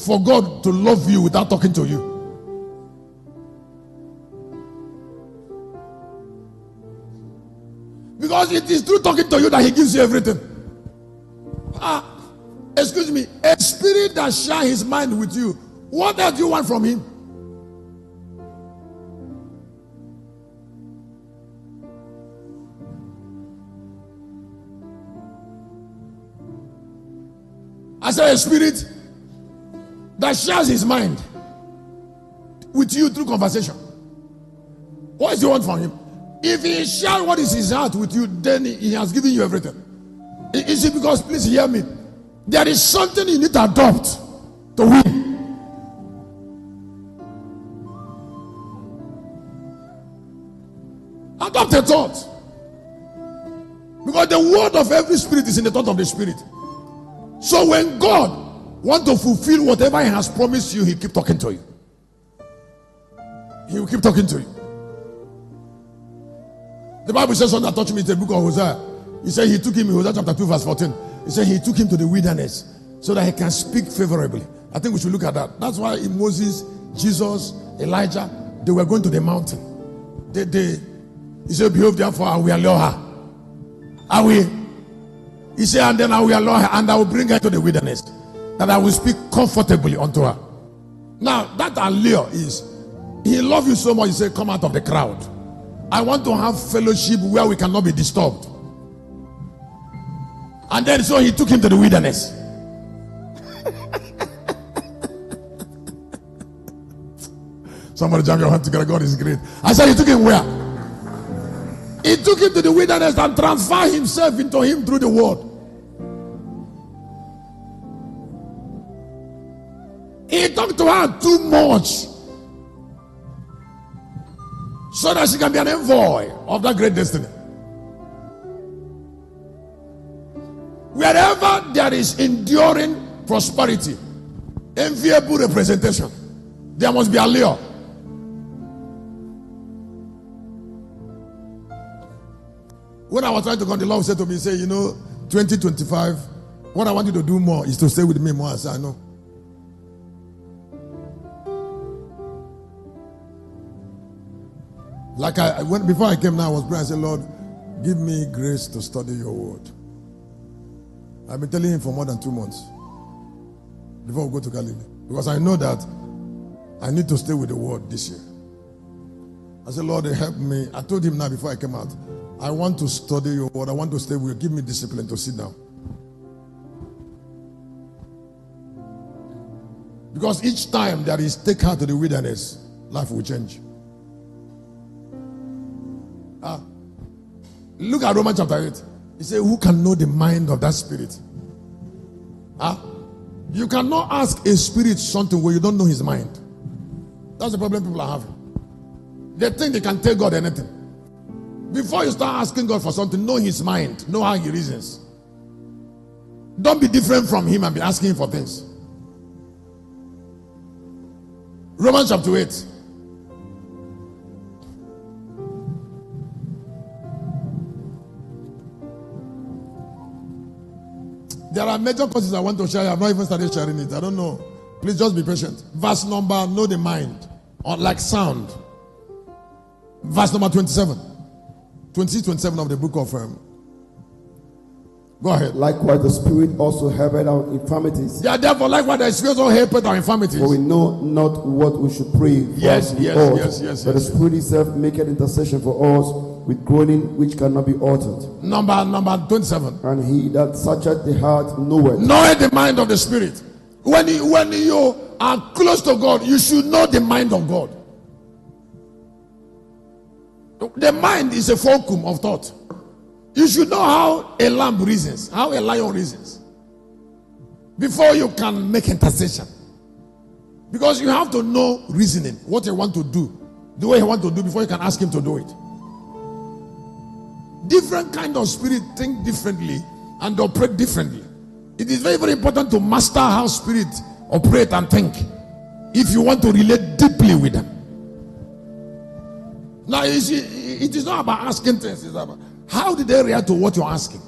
for God to love you without talking to you. Because it is through talking to you that he gives you everything. Excuse me, a spirit that shares his mind with you, what else do you want from him? I said a spirit that shares his mind with you through conversation. What do you want from him? If he shares what is his heart with you, then he has given you everything. Is it because, please hear me, there is something you need to adopt to win. Adopt a thought. Because the word of every spirit is in the thought of the spirit. So when God wants to fulfill whatever he has promised you, he keep talking to you. He will keep talking to you. The Bible says something that touched me in the book of Hosea. He said he took him in Hosea chapter 2 verse 14. He said he took him to the wilderness so that he can speak favorably. I think we should look at that. That's why in Moses, Jesus, Elijah, they were going to the mountain. He said, behold, therefore I will allow her. I will. He said, and then I will allow her, and I will bring her to the wilderness, that I will speak comfortably unto her. Now, that allure is, he loves you so much, he said, come out of the crowd. I want to have fellowship where we cannot be disturbed. And then so he took him to the wilderness. Somebody jam your hand together. God is great. I said he took him where? He took him to the wilderness and transferred himself into him through the word. He talked to her too much so that she can be an envoy of that great destiny. Wherever there is enduring prosperity, enviable representation, there must be a lure. When I was trying to come, the Lord said to me, say, 2025, what I want you to do more is to stay with me more. I said, I know. Like before I came now, I was praying. I said, Lord, give me grace to study your word. I've been telling him for more than 2 months before we go to Galilee, because I know that I need to stay with the word this year. I said, Lord, help me. I told him now before I came out, I want to study your word. I want to stay with you. Give me discipline to sit down. Because each time that is take her to the wilderness, life will change. Look at Romans chapter 8. He said, who can know the mind of that spirit? You cannot ask a spirit something where you don't know his mind. That's the problem people are having. They think they can tell God anything. Before you start asking God for something, know his mind, know how he reasons. Don't be different from him and be asking him for things. Romans chapter 8. There are major causes I want to share. I have not even started sharing it. I don't know. Please just be patient. Verse number, know the mind. Or like sound. Verse number 27. 27 of the book of go ahead. Likewise, the Spirit also helpeth our infirmities. Yeah, therefore, likewise, the Spirit also helpeth our infirmities. For we know not what we should pray for. Yes. But the Spirit itself maketh intercession for us with groaning which cannot be uttered. Number 27. And he that searcheth the heart knoweth the mind of the Spirit. When you are close to God, you should know the mind of God. The mind is a fulcrum of thought. You should know how a lamb reasons, how a lion reasons, before you can make intercession. Because you have to know reasoning, what you want to do, the way you want to do before you can ask him to do it. Different kind of spirit think differently and operate differently. It is very, very important to master how spirit operate and think if you want to relate deeply with them. Now, you see, it is not about asking things. It's about how did they react to what you're asking?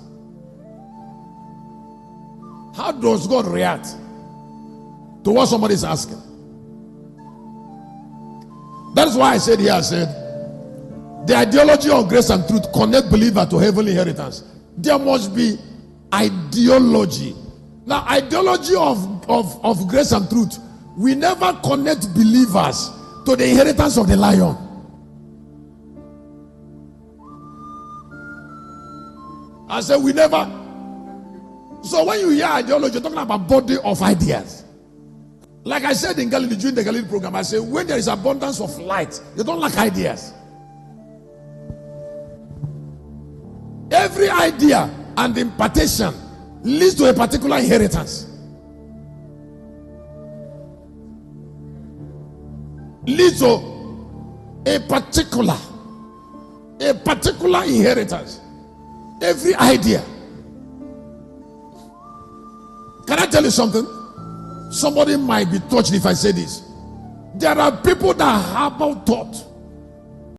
How does God react? to what somebody is asking. That's why I said here, I said, the ideology of grace and truth connect believer to heavenly inheritance. There must be ideology. Now, ideology of grace and truth, we never connect believers to the inheritance of the lion. I said we never. So when you hear ideology, you're talking about body of ideas. Like I said in Galilee, during the Galilee program, I said when there is abundance of light, you don't lack ideas. Every idea and impartation leads to a particular inheritance. Leads to a particular inheritance. Every idea. Can I tell you something? Somebody might be touched if I say this. There are people that harbor thought